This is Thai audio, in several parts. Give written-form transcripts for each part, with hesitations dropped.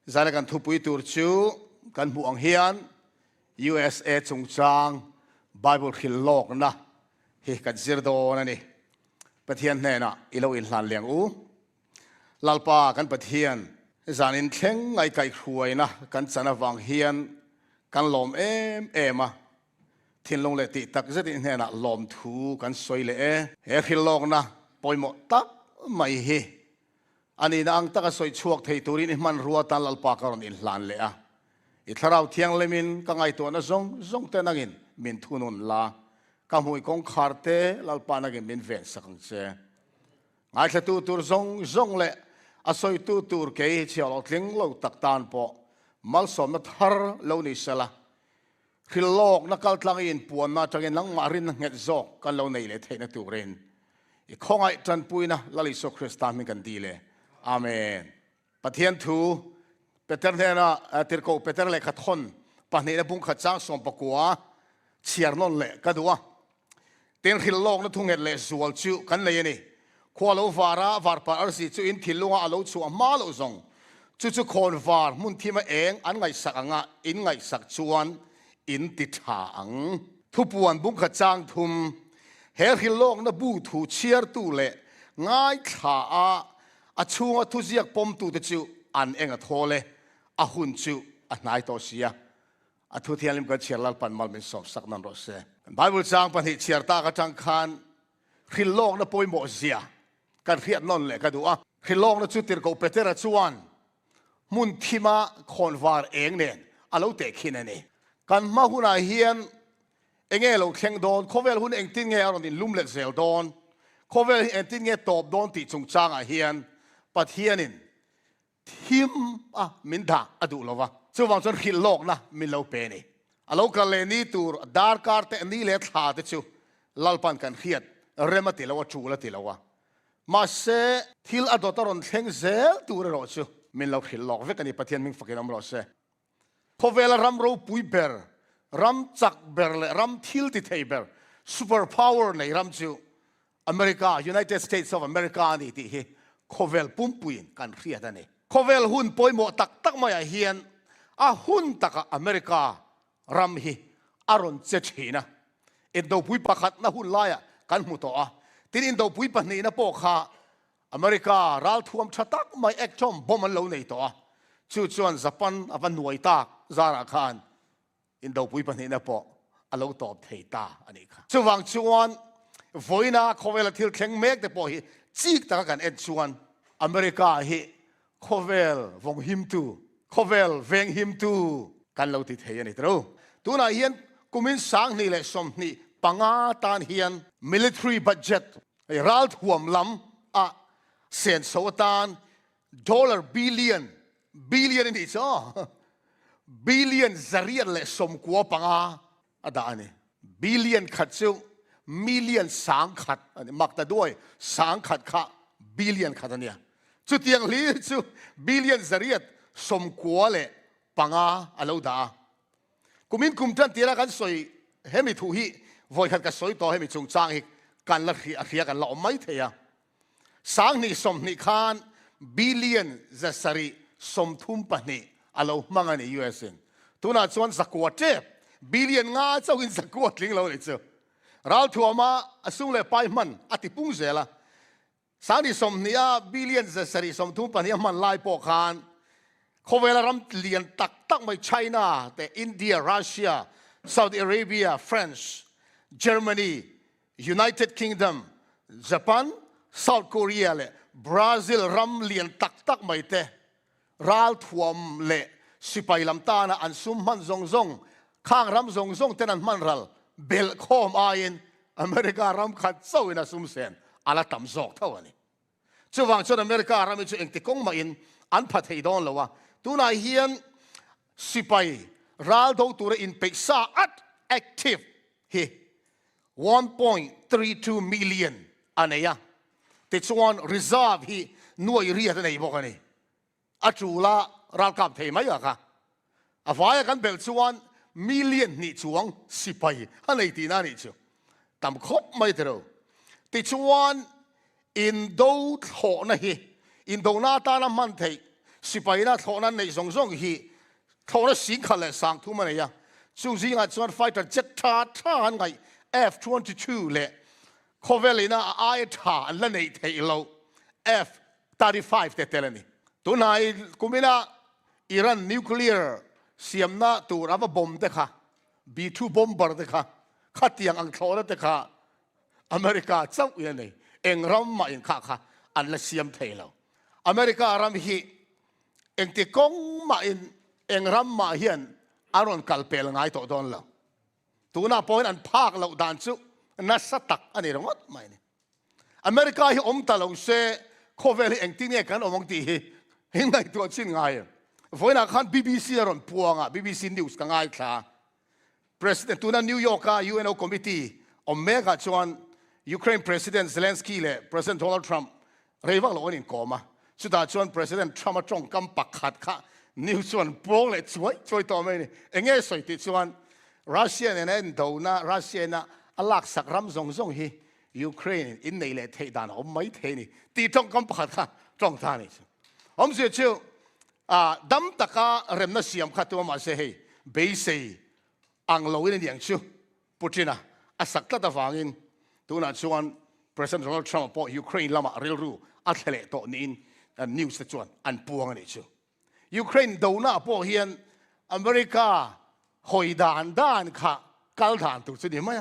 zala kan thupui tur chu kan muang hian USA Chungchâng Bible Hrilhlâwkna hi kan zirdo na ni pathian hne na ilo in hlan leng u lalpa kan pathian zanin thleng ngai kai khuai na kan chana wang hian kan lom ema thinlong le ti tak zati hne na lom thu kan soi le he Hrilhlâwkna poimo tak mai hi ani na ang taka soi chuak thei turin man ruwa tan lalpa karon in hlan le a i tharau thiang lemin ka ngai to na zong te nangin min thunun la ka hui kong kharte lalpa nagin min ven sakang che ngai thla tu tur zong le a soi tu tur ke chialo tling lo tak tan po mal som na thar lo ni sala Hrilhlâwkna kal tlangin puan na tangin lang marin nget zok kan lo nei le theina turin i khongai tan puina lali so Krista min kan dile amen pathian thu Peter hena tirko Peter le khathon pahni na bung khachang som pakua chiarnon le kadua ten Hrilhlâwkna thunget le zual chu kan nei ni khwalo vara varpa arsi chu in thilunga alo chu ma lo zong chu khon var mun thima eng an ngai sak anga in ngai sak chuan in ti tha ang thupuan bung khachang thum he Hrilhlâwkna bu thu chiar tu le ngai tha a chunga thu ziak pom tu te chu an enga thole a hun chu a nai to sia a thu thialim ka chiarlal pan mal min som sak nan ro se Bible chang pan hi chiar ta ka chang khan Hrilhlâwkna poimo zia kan riat non le ka du a Hrilhlâwkna chu tir ko petera chuan mun thima khonwar eng nen alo te khin ani kan ma huna hian enge lo thleng don khovel hun eng tin nge aron in lum le zel don khovel eng tin nge top don ti Chungchang a hian pathianin thim min da adu lova chuwang chon Hrilhlâwkna min lo pe ni alo ka le ni tur dar kar te ni le thla te chu lalpan kan khiat remati lo chu la ti lowa ma se thil adotaron thleng zel tur ro chu min lo Hrilhlâwk ve kani pathian ming fakin am ro se khovel ram ro pui ber ram chak ber le ram thil ti thei ber super power nei ram chu America United States of America ni ti hi khovel pumpuin kan khiat ani khovel hun poimo tak mai hian a hun taka America ram hi aron che thina indo pui pakhat na hun laya kan mu to a tin indo pui pahni na po kha America ral thuam thatak mai ek chom bomon lo nei to a chu chuan Japan avan nuai tak zara khan indo pui pahni na po alo top thei ta ani kha chuwang chuan voina khovel thil thleng mek te po hi chik taka kan et chuan America hi khovel vong him tu khovel veng him tu kan lo ti thei ani tro tuna hian kumin sang ni le som ni panga tan hian military budget ral thuam lam a sen sotan $billion ni cho billion zariat le som kwa panga ada ani billion khat chu million sang khat ani makta doi sang khat kha billion khat ania chu tiang li chu billion zariat som kwa le panga alo da kumin kumtan tira kan soi hemi thu hi voi khat ka soi to hemi Chungchang hi kan la khia kan la mai theya sang ni som ni khan billion zasari som thum pani alo mangani USN tuna chuan zakwa te billion nga chawin zakwa tling lo le chu ral thuama asung le pai man ati pung zela sang ni som nia billion zasari som thum pani man lai po khan khovel ram lian tak mai China te India Russia Saudi Arabia France Germany United Kingdom Japan South Korea le Brazil ram lian tak mai te ral thuam le sipai lam ta na an sum man zong khang ram zong tenan man ral bel khom ain America ram khat so ina sum sen ala tam zok thawani chuwang chon America ram chu engti kong ma in an phathei don lowa tuna hian sipai ral do tur in peksa at active hi 1.32 million aneya te chuan reserve hi nuai ria nei bokani achula ral kap thei mai ka avaya kan bel chuan million ni chuang sipai anei ti na ni chu tam khop mai tero te chuan in do tho na hi in do na ta na man thei สิไปนะทอนั้นในสงฮีทอนั้นสิงขันเลยสังทุมันเลยจุงสิงห์จวนไฟเตอร์เจ็ตท่าไง F-22 เลยเขาเวลินะไอ้ท่าอันละในเทโล F-35 เตเลนี่ตัวนายกุมินะอิรันนิวเคลียร์เสียมนะตัวรับมาบอมเตค่ะ B2 บอมบาร์เตค่ะขัดยังอังโคลเตค่ะอเมริกาเจ้าอย่างนี้เองรำมาเองค่ะอันละเสียมเทโลอเมริการำฮีเองติกงมาเองรำมาเฮียนอารอนกัลเปลง่ายตัวโดนเราตัวน่าพอยอันภาคเราดันซุนัสตักอันนี้รงดไม่เนี่ยอเมริกาที่อมตะเราเซ่โคเวลเองที่เนี่ยกันอมงตีเห็นไงตัวชิ้นง่ายฝอยนักขัน BBC อารอนพัวงะ BBC News กันง่ายค่ะ President ตัวนั้นนิวยอร์กUNO Committee อเมริกาชวน Ukraine President Zelensky เลย President Donald Trump เรียกว่าเราเนี่ยก่อมาสุดท้ายชวน President Trump มาจ้องกำปักขัดค่ะนิวชวนโปร่งเลยช่วยต่อไม่เนี่ยเองสวยติดชวนรัสเซียเนี่ยดูนะรัสเซียนะอัลลักสักรำส่งฮียูเครนอินในเลเทดานอมไม่เทนี่ตีจ้องกำปักค่ะจ้องท่านี่ผมเชื่อเชื่อดัมตะกาเริ่มน่าเสียมขัดตัวมาเสียให้เบสิอังโลวินอย่างชูปูตินะสักตะฟังอินตัวนั้นชวน President Donald Trump พอยูเครนละมาเรียลรู้อัตเลโตนินนิวส์ชวนอันปวงนี่ชูยูเครนดูน่าพอเฮียนอเมริกาหอยด่านค่ะกัลด่านตัวนี้ไหม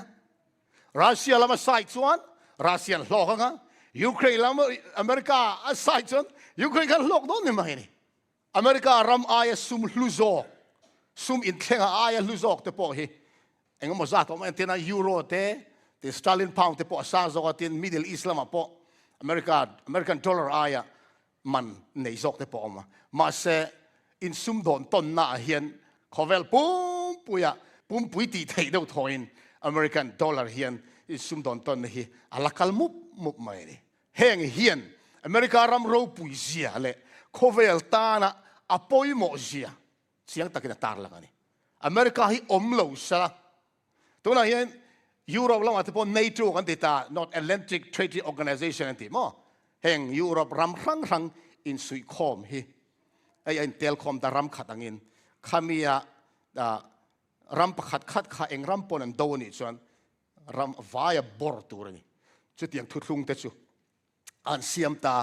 รัสเซียละมาใส่ชวนรัสเซียหลอกกันยูเครนละมาอเมริกาใส่ชวนยูเครนกันหลอกโดนนี่ไหมนี่อเมริการำอายซุมลุโซซุมอินเทงอายลุโซกเตปอฮีเอ็งก็มาจากตรงนั้นที่นั่นยูโรเตสตาลินพาวน์เตปอซาโซกที่มิดเดิลอีสต์ละมาปออเมริกันดอลลาร์อายมันในโซกเตปอมาเซอินซุมโดนต้นหน้าเฮียนเขาเวลปุ่มปุยตีเทยเดาทอยน์อเมริกันดอลลาร์เฮียนอินซุมโดนต้นนี่อัลลักลมุบไม่นี่เฮงเฮียนอเมริการำโรปุยเสียเลยเขาเวลตานะอปอยโมเสียเสียงตะกินตาร์ละกันนี่อเมริกาฮิอมโลซะตัวนั้นเฮียนยุโรปเราอาจจะพอ NATO กันติดตา North Atlantic Treaty Organization กันติมั้งเฮงยุโรปรำรังอินสุยคอมฮีไอ้เทลคอมดารำขัดอังอินขามีรำขัดข้าเองรำปนันโดนี่ส่วนรำวายบอร์ตัวนี่จุดยังทุลุงเตจูอันเสียมตา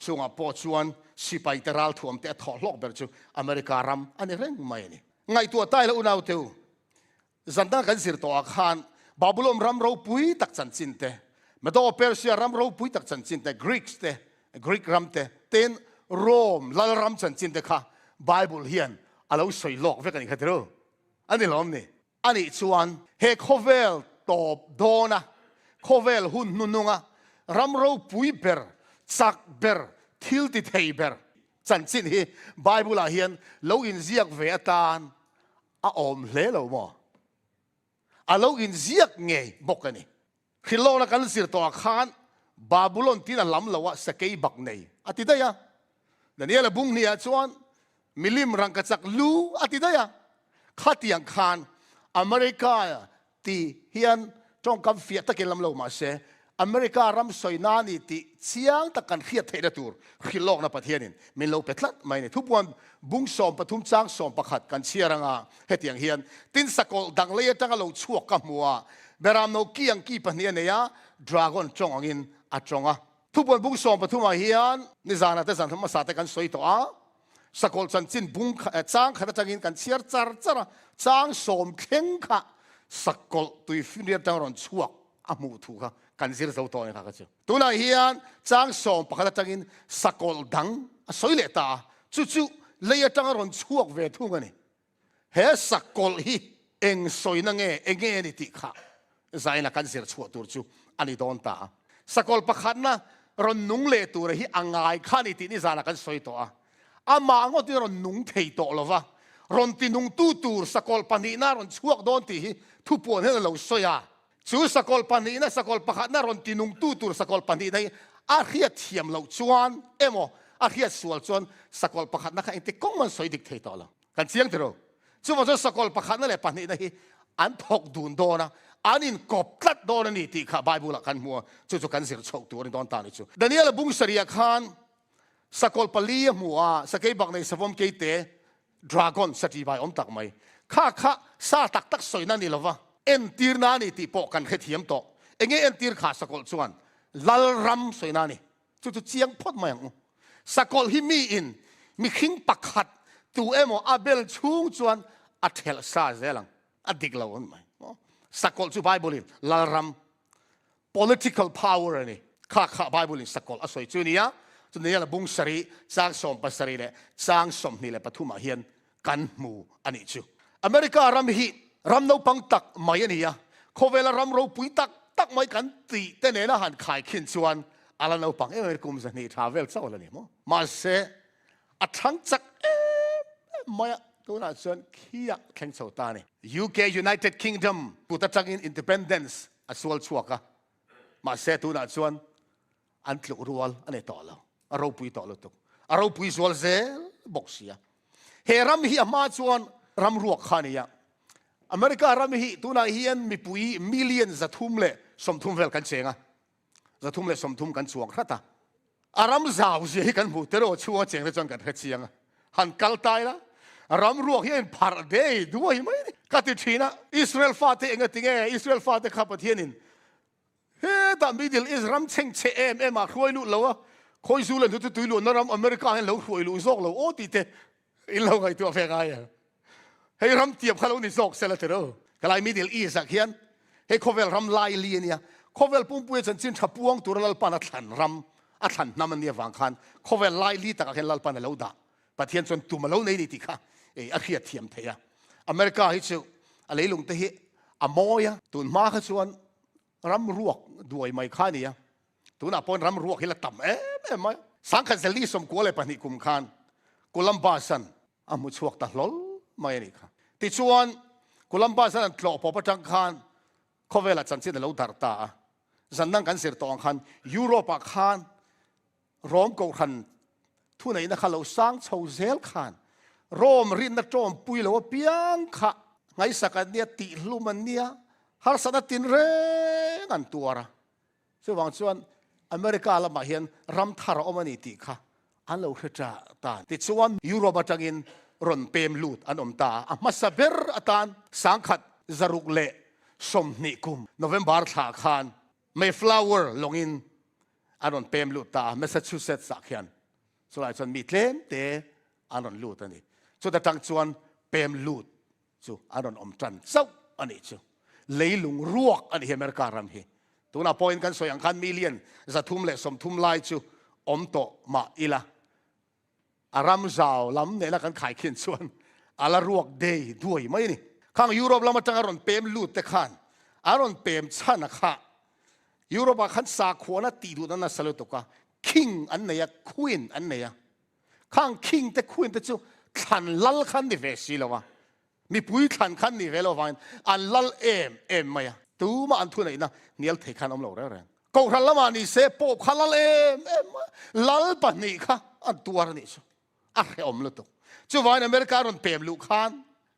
ช่วงปอชวนสิไปตราลถ่วมแต่ถอดล็อกแบบจูอเมริการำอันนี้เร่งไม่นี่ไงตัวใต้แล้วอุณาวเทียวจันทร์กันสิรตัวอาคารบาบิโลนรำเราปุยตักจันจินเตมาดูเปอร์เซียรำเราปุยตักจันจินเตกรีกรำเตเต้นโรมลาลรำจันจินเตค่ะไบเบิลเฮียนอะไรสวยโลกเวกันอีกทีรู้อันนี้ล้อมนี่อันนี้ชวนเฮโคเวลตบโดนะโคเวลหุ่นนุ่งรำเราปุยเบอร์ซักเบอร์ทิลติเทเบอร์จันจินฮีไบเบิลเฮียนเราอินเซียกเวตานอมเล่เราหมอเราอินเซียกไงบอกกันนี่ฮิโลนักการสิรตัวขานบาบิโลนที่นั่นล้ำเราว่าสเกย์บักเนยอติดายะนั่นนี่แหละบุ้งเนี่ยชวนมิลิมรังกัจักลูอติดายะขัดยังขานอเมริกาที่เฮียนจงกำเฟียตะเกลล้ำเรามาเสอเมริการำสอยนานี่ที่เชียงตะกันเขียดเทระตูร์ฮิโลกนับประเทศนี้มิโลเป็ดลัดไม่เนี่ยทุกวันบุ้งสอมปทุมจ้างสอมประคัดกันเชียรังอาเฮตียงเฮียนตินสกอลดังเลียจังเราชั่วกับมัวเบรามโนกียังกีปเนี่ยเนี่ยดราก้อนจงอังอินอัดจงอ่ะทุกวันบุ้งสอมปทุมเฮียนนิจานาเตสันธรรมศาสตร์กันสวยตัวสกอลจันจินบุ้งจ้างขณะจังอินกันเชียร์จ้าจ้างสอมเข่งค่ะสกอลตุยฟิเนียจังรอนชั่วอามูถูกค่ะกันเสียเจ้าตัวนี่ค่ะก็เจ้าตัวนั้นเฮียนจ้างสอมประคัดจังอินสกอลดังสวยเลยตาจู่เลยจังรอนชั่วเวทุกันนี่เฮสกอลฮีเองสวยนั่งเองนี่ติค่ะใจนักกันเสียชั่วตัวจู่อันนี้โดนตาสกอลประคัดนะรอนนุ่งเลตัวฮีอ่างไงข้านี่ตินี่ใจนักกันสวยตัวอามาก็ที่รอนนุ่งเทยตัวหรอวะรอนที่นุ่งตู้สกอลปันนี่น่ารอนชั่วโดนตีทุบปวนให้เราสวยจู่สกอลปันนี่นะสกอลประคัดนะรอนที่นุ่งตู้สกอลปันนี่ได้อาเฮียเทียมเราชวนโมอาเฮียสวลชวนสกอลประคัดนะค่ะอินที่ก้องมันสวยดิกเทยตัวเรากันเสียงเถอะจู่ว่าสกอลประคัดนั่นแหละปันนี่ได้อันพกดูนโดนะอันนี้กบกัดโดนนี่ที่ข้าไบเบิลกันมัวจู่กันเสียงโชคตัวนี่โดนตานี่จู่ดันนี่ละบุ้งเสียขัน สกอลปลีมัวสเกบักในสวมเกเตดราก้อนสตีบายอมตักไม่ข้าซาตักสวยนั่นนี่หรอวะเอ็นตีร์นานี่ตีปอกันเขียมโตเองเอ็นตีร์ขาสกอลส่วนลัลรัมสวยนั่นนี่จุดเจียงพดมาอย่างสกอลฮิมีอินมีขิงปักขัดตัวเอ็มอาเบลชุงส่วนอัตเฮลซาเซลังอดีกลาวนไหมสกอลจูไบเบิลินลัลรัม political power นี่ข้าไบเบิลินสกอลอสวยจุนี่อะจุนี่ละบุงสรีจางสมปัสรีเลยจางสมนี่เลยปฐุมเฮียนกันมูอันนี้จูอเมริการำฮิรำนูปังตักไม่นี่อะเขาเวลารำเราปุยตักไม่กันตีแต่เนี่ยนะหันขายขินส่วนอะไรนูปังเอเมริกุมสันนี่ทราเวลเจ้าเลยนี่มั้งมาเสอัทั้งจักไม่ตัวนั้นส่วนขี้ยแข่งโซตานี่ UK United Kingdom ปุตตะจังอิน independence อัศวลชัวกะมาเสตัวนั้นส่วนอันตลุรัวอันนี้ต่อแล้วเราปุยต่อแล้วตุกเราปุยส่วนเซลบอกเสียเฮรำฮิอามาส่วนรำรวกขานี่ยอเมริการำฮิตัวนั้นเฮียนมีปุยมิลเลียนจะทุ่มเล่สมทุ่มเวลกันเชงะจะทุ่มเล่สมทุ่มกันช่วงครับตาอารำสาวเสียกันบุตรโอชัวเจงเลยจนกันเชียงหันกัลตายละรำรวกเฮียนพาร์เดย์ด้วยไหมกัติชีนะอิสราเอลฟาเตเองติงเออิสราเอลฟาเตขับประเทศนินเฮ้แต่มิดิลอิสรามเชงเชเอ็มคุยลุแล้ววะคุยสู้เลยทุกตัวลุนรำอเมริกาเห็นเราคุยลุซอกเราโอ้ตีเตอินเราไงตัวเฟกไงให้รำเทียบเขาเรานี่ซอกเสร็จแล้วเถอะก็เลยมิดิลอีสักเฮียนให้เขาเวลรำไล่เลียเนี่ยเขาเวลปุ่มปุยจนสิ้นขับพวงตัวเราปานอัฐันรำอัฐันน้ำมันเนี่ยฟังคันเขาเวลไล่ลีตะกันเราปานเราด่าประเทศจนตัวมาเราในนี่ติค่ะอาเขียเทียมเทียอเมริกาฮิจูอะไรลุงเตะอโมยตุนมาขจวนรำรวกด้วยไม่ค่านี่ตุนอาปนรำรวกให้ละต่ำไม่สังขันเซลีสมกัวเลยปนิกุมคานกุลัมบาสันอามุชวกตะลลไม่นี่ค่ะติชวนกุลัมบาสันตลอปปจังคานเขาเวลาจันทร์เราดาร์ตาจันนั่งกันเสียตองคันยุโรปคานร้อมกูคันทุนไหนนะคะเราสร้างชาวเซลคานโรมรินนักโจมปุยเราเปียงขะไงสักเนี่ยติลุมันเนี่ยฮาร์สันตินเรงอันตัวระซึ่งบางส่วนอเมริกาละมาเห็นรำทารอมันนี่ติค่ะอันเราคือจะตานติดส่วนยุโรปจังอินรอนเปมลูดอันอมตามาสเบรอตานสังขัดจารุกเล่สมนิกุมโนเวมบาร์ถาคานเมฟลาวเวอร์ลงอินอันรอนเปมลูดตาแมสซาชูเซตส์สักยันส่วนส่วนมีเทมเตอันรอนลูดอันนี้ส่วนแต่ทางส่วนเปมลูดจู่อันรอนอมจันเจ้าอันนี้จู่เลยลุงรวกอันนี้อเมริการำเฮตัวน่าพอยกันส่วนอย่างคันมิลเลียนจะทุ่มเล็สมทุ่มลายจู่อมโตมาอีละอารามสาวล้ำเนี่ยละกันขายขินส่วนอาลารวกเดย์ด้วยไหมนี่ข้างยุโรปเรามาจังอารอนเปมลูดแต่ขันอารอนเปมชนะค่ะยุโรปขันสาขวนะตีดูนั่นน่ะสลุตุกะคิงอันไหนอะควีนอันไหนอะข้างคิงแต่ควีนแต่จู่ขันลัลขันนี่เวสิแล้ววะมีปุยขันขันนี่เวลวันอันลัลเอ็มไหมอะตัวมาอันทุนไหนนะเนียลเทขันอมโลแล้วแรงกูขันละมานี่เซปอบขันลัลเอ็มลัลปันนี่ค่ะอันตัวนี่จู่อะไรอมลุตุจู่วันอเมริกาโดนเปมลูกขัน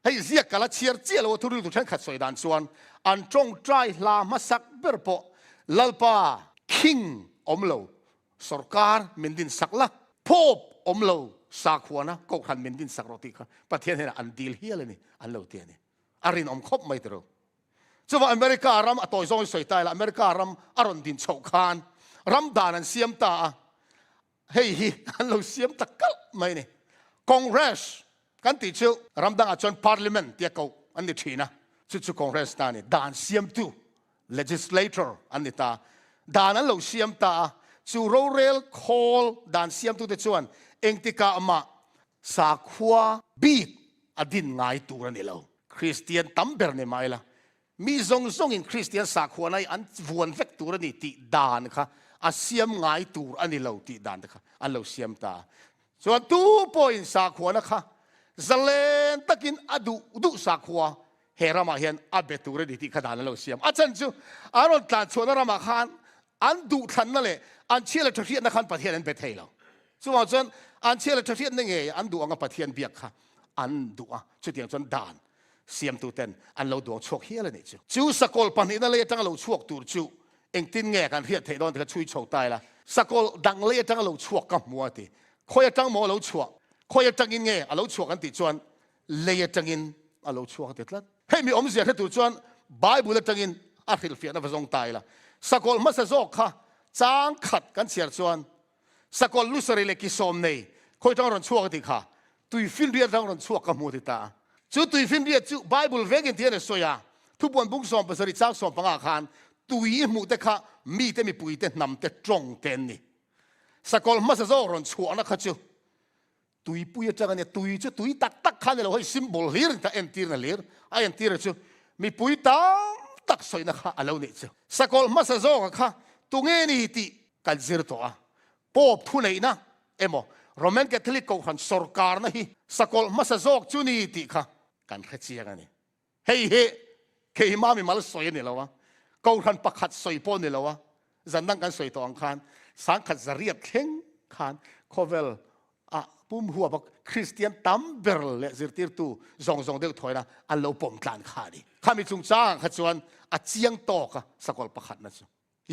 ให้เสียกันละเชียร์เจียแล้วทุเรศทุกชั้นขัดสวยดันส่วนอันจงใจลามาสักเบอร์ปอลัลปาคิงอมโลสรการมินดินสักละพบอมโลสักหัวนะก็ขันมินดินสักรติค่ะประเทศนี้อันดีลเฮียเลยนี่อันโลเทียนี่อารินอมคบไม่ตรงจู่ว่าอเมริการำตัวจงสวยตายละอเมริการำอารอนดินโชคานรำดานันเสียมตาเฮ้ยอันโลเสียมตะกัลไม่นี่คอนเกรสกันติดชูรำดังอาจารย์พาร์ลิเมนต์ที่เขาอันนี้ทีนะจู่คอนเกรสตานี่ด่านเสียมตู legislator อันนี้ตาด่านนั้นเราเสียมตาจู่โรเรลคอลด่านเสียมตูเตชวนเองติกาอมาสักหัวบีดอดินง่ายตัวนี่เราคริสเตียนตั้มเบอร์เนี่ยไม่ละมีทรงอินคริสเตียนสักหัวในอันวนเฟกตัวนี่ติด่านค่ะอาเสียมง่ายตัวอันนี้เราติด่านนะคะอันเราเสียมตาส่วนตู้ปอยสักหัวนะคะจะเล่นตะกินอดูสักหัวเฮรามาเห็นอาเบตูเรดิที่ขนาดนั้นเราเสียมอาจารย์จู่อารมณ์การชวนรามาขานอันดูทันนั่นแหละอันเชื่อเลยทุกที่นักขันประเทศนั้นเป็นไทยเราส่วนจนอันเชื่อเลยทุกที่นั่นไงอันดูอันประเทศเบียกค่ะอันดูอ่ะชุดอย่างจนด่านเสียมตูเต็นอันเราดวงโชคเฮียเลยนี่จู่สกอลปันนี้นั่นเลยจังเราโชคตูจู่เองตินแง่กันเฮียเทดอนที่ช่วยโชคตายละสกอลดังเลยจังเราโชคกับมัวตี คอยจังหมอเราชัวคอยจังอินเงอเราชัวกันติดจวนเลยจังอินเราชัวกันติดละให้มีอมเสียที่ตัวจวนไบเบิลจังอินอาทิลเฟียนพระทรงตายละสกอลมัสโซกค่ะจางขัดกันเสียจวนสกอลลุสเรเลกิสอมเนยคอยจังรอนชัวกันติค่ะตุยฟินเรียจังรอนชัวกันมูติตาจู่ตุยฟินเรียจู่ไบเบิลเวกินเทียนสวยาทุกวันบุ้งสอมภาษาดิจักสอมปังอาคารตุยมูเตค่ะมีแต่มีปุยแต่นำแต่ตรงเต็นนี่สกอลมัสโซรอนชัวนะค่ะจู่ตุยปุยจังเนี่ยตุยจู่ตุยตักขันเนี่ยเราให้ซิมโบลฮีร์แต่เอ็นทีร์นั่นลีร์ไอเอ็นทีร์จู่มีปุยตักสวยนะคะอะไรนี่จู่สกอลมัสโซก็ค่ะตุงเงนี่ติกันซิร์ตัวป๊อบทุนไหนนะเอ็มโรแมนแคทอลิกก็หันสรการนะฮีสกอลมัสโซกจู่นี่ติค่ะกันขจีกันนี่เฮ้ยเคยมามีมาลสวยนี่แล้ววะก็หันปักขัดสวยปนนี่แล้ววะจันดังกันสวยตัวอังคารสังขัดจะเรียบเข่งคานโคเวลปุ่มหัวบอกคริสเตียนตัมเบลเลจิติร์ตูจงเดือดถอยนะอันเราปมการขาดิข้ามีจุงจ้างขัดส่วนอาเจียงโตกะสกอลปักขัดนั่นสิ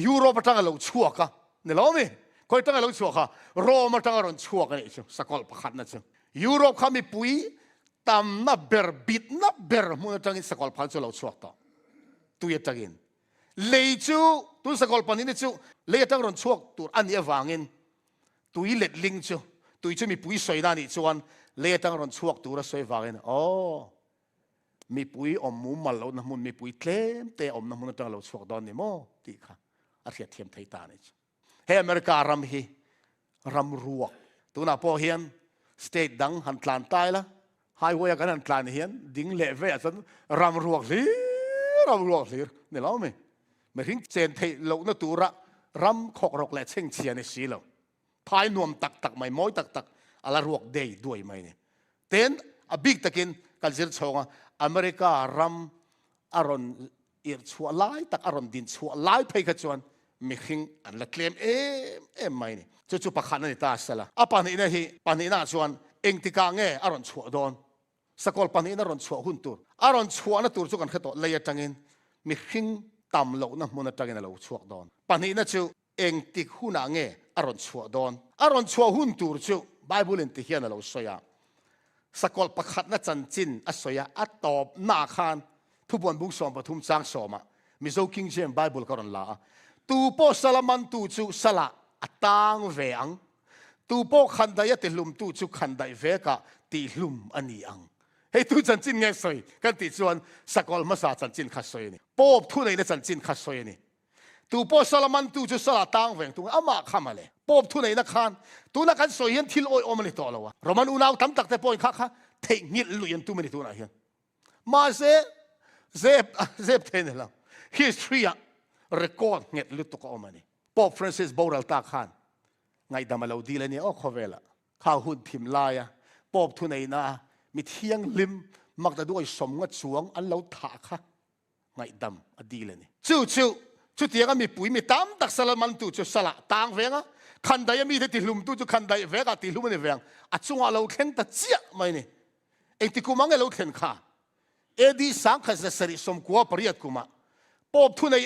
ยุโรปตั้งเราชั่วกะเนี่ยเราไม่คอยตั้งเราชั่วกะโรมาตั้งเราชั่วกันนี่สิสกอลปักขัดนั่นสิยุโรปข้ามีปุยตัมนับเบอร์บิดนับเบอร์มึงตั้งอินสกอลพันธุ์เราชั่วต่อตุยตั้งอินเลยจูตุสกอลพันธุ์นี่จูเลยตั้งเราชั่วตัวอันนี้วางอินตุยเล็ดลิงจูตุยจะมีปุยสวยนั่นนี่ชวนเลยตั้งรอนชวกตัวละสวยวางเองอ๋อมีปุยอมมุมมาแล้วนะมุนมีปุยเคลมแต่อมนะมุนตั้งเราชวกดอนนี่โม่ตีค่ะอาเทียเทียมไทยตานี่เฮ้อเมริการำฮีรำรัวตัวน่ะพอเฮียนสเตทดังหันทลานตายละไฮเวย์กันหันทลานเฮียนดิ้งเละเวะสันรำรัวสิรำรัวสิเนี่ยเราไม่ถึงเจนไทยเราเนื้อตัวระรำขอกรกและเชิงเชียในสีเราพายนวมตักไม่ม้อยตักอะไรรวกเดย์ด้วยไหมเนี่ยเต้นอบิกตะกินกันเสียชงอเมริการำอารอนอิร์ชัวไล่ตักอารอนดินชัวไล่ไปขจวนมีขิงอันละเคลมไหมเนี่ยจู่ๆปักขันนี่ตาสละปานนี้นะฮีปานนี้น่าชวนเองติกางเงอารอนชัวโดนสกอลปานนี้น่ารอนชัวหุ่นตัวอารอนชัวน่ะตัวจู่กันขตเลยจังอินมีขิงต่ำเหล่านะมุนจังอินเราชัวโดนปานนี้น่ะจู่เองติกหุ่นเงอารอนชัวโดนอารอนชัวหุ่นตัวจู่ไบเบิลอินติเฮียนเราสวยสกอลประคัดน่ะจันจินอัศวยอัตตอบนาคานทุบวันบุกสอมปฐุมจางสอมมิโซคิงเจมไบเบิลก็รันลาตูโปสลามันตูจู่สละอัตางเวงตูโปขันไดติลุมตูจู่ขันไดเวกะติลุมอันนี้อังเฮ้ยตูจันจินไงสวยกันติจวนสกอลมาสาจันจินขัดสวยนี่ปอบทุนไอ้เนี่ยจันจินขัดสวยนี่ตูโปสลามันตูจู่สละตางเวงตูอามาขมาเลยปอบทุนไอ้นักขันตัวนักขันสวยยันทิลโอยอมันนี่ต่อแล้ววะเรามันอุณาวตั้มตักแต่ปอยค่ะเทงนิดลุยันตัวมันนี่ตัวไหนเฮียมาเซฟเทนแล้ว history อะ record เงียลุตุกอมันนี่ปอบฟรานซิสโบรัลตาขันไงดำมาเราดีเลยเนี่ยโอ้ขเวละข้าวหุ่นพิมลายปอบทุนไอ้นะมีเที่ยงลิมมักจะด้วยสมงัดสวงอันเราถาค่ะไงดำอดีเลยนี่จู่เตียงมีปุ๋ยมีตั้มตักสลัมันตู่จู่สละต่างเวงขันใดมีแต่ติลุมตู่จู่ขันใดเวกติลุมนี่เวงอัดจงเราเข่งตะเจียไม่นี่เองติกูมังเราเข่งข้าดีสังขจะสริสมกัวปริยัดกูมาปอบทุนไอ้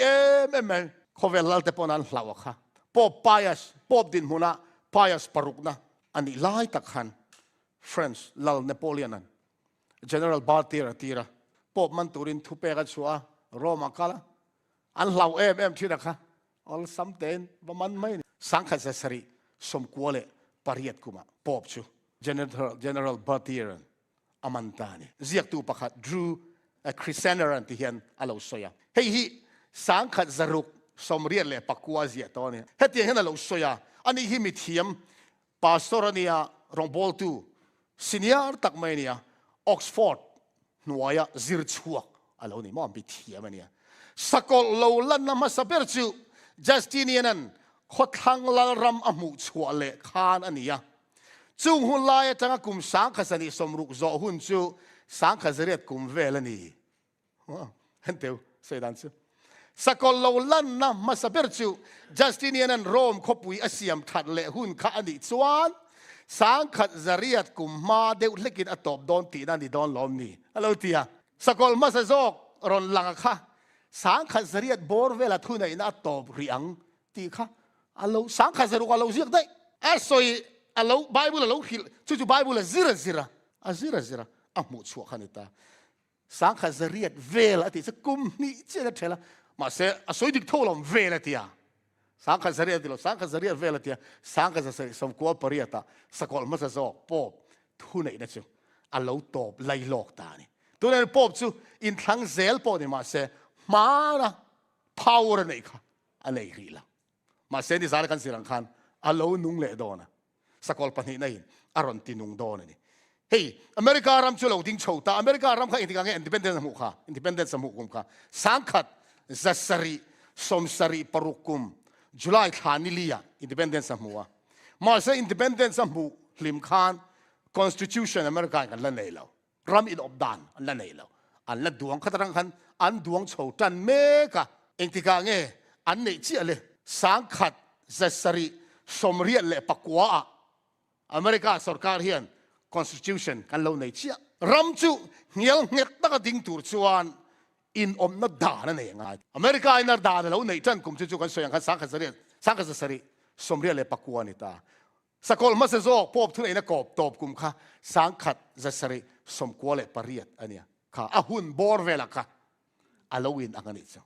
เขาเวลาแต่ปนันหลาวค่ะปอบพายสปอบดินมุนะพายสปรุกนะอันนี้ไล่ตักขันเฟรนช์ลาลเนโปเลียนัน General Bartier ตีระปอบมันตุรินทุเปกัดชัวโรมาคาละอันเหล่าที่นะคะอัลซัมเตนประมาณไม่สังขจะสริสมกัวเลยปริยัดกูมาปอบชู General Bartier อามันตานี่เรียกตัวประคัด Drew Chrysaneran ที่เห็นอาเราสวยเฮ้ยสังขจะรุกสมเรียนเลยปักกัวเสียตัวนี้เฮ้ยที่เห็นอาเราสวยอันนี้ฮิมิเทียมปาสตอร์เนี่ยรองบอลตูซีเนียร์ตักไม่เนี่ยออกซฟอร์ดหน่วยซิร์ชัวอาเรานี่มันไปเทียมเนี่ยสกอลโลลันนามาสเปอร์จูจัสติเนียนันขดทางลารัมอมุชัวเล่ขานอันนี้จุงหุ่นลายจังกุมสังขสนิสมรุกโจหุ่นจูสังขสเรียดกุมเวลนี่เห็นเดียวเสียดันจูสกอลโลลันนามาสเปอร์จูจัสติเนียนันโรมขบุยอาเซียมถัดเล่หุ่นข้าอันนี้จวนสังขสเรียดกุมมาเดวเล็กินอัตบโดนตีนันดีโดนล้อมนี่อะไรที่อ่ะสกอลมาสโจกรอนลังค่ะสังขสเรียดบอร์เวลาทุนในนัตตบเรียงตีค่ะอาเราสังขสรุกอาเราเรียกได้อาศัย alo Bible alo hil chu Bible zira amu chu khanita sang kha zariat vel ati sa kum ni chena thela ma se asoi dik tholom vel atia sang kha zariat dilo sang kha zariat vel atia sang kha sa som ko pariata sakol ma sa zo pop thu nei na chu alo top lai lok ta ni tu nen pop chu in thang zel po ni ma se ma na power nei kha anei ri la ma se ni zar kan sirang khan alo nung le do na sakol pani nei aron tinung do ni hey America ram chu lo ding chota America ram kha independence mu kha independence mu kum kha sangkhat zasari somsari parukum July khanilia independence mu wa ma se independence mu lim khan constitution America kan la nei lo ram in of dan an la nei lo an la duang khatarang khan an duang chotan me ka engtika nge an nei chi ale sangkhat zasari somriat le pakwa America sarkar hian constitution kan lo nei chia ram chu ngial ngek ta ding tur chuan in om na da na nei nga America in da lo nei tan kum chu kan soyang kan sang kha sari somria le pakwa ni ta sakol ma se zo pop thu nei na kop top kum kha sang khat za sari som ko le pariat ania kha a hun bor vela kha alowin angani chu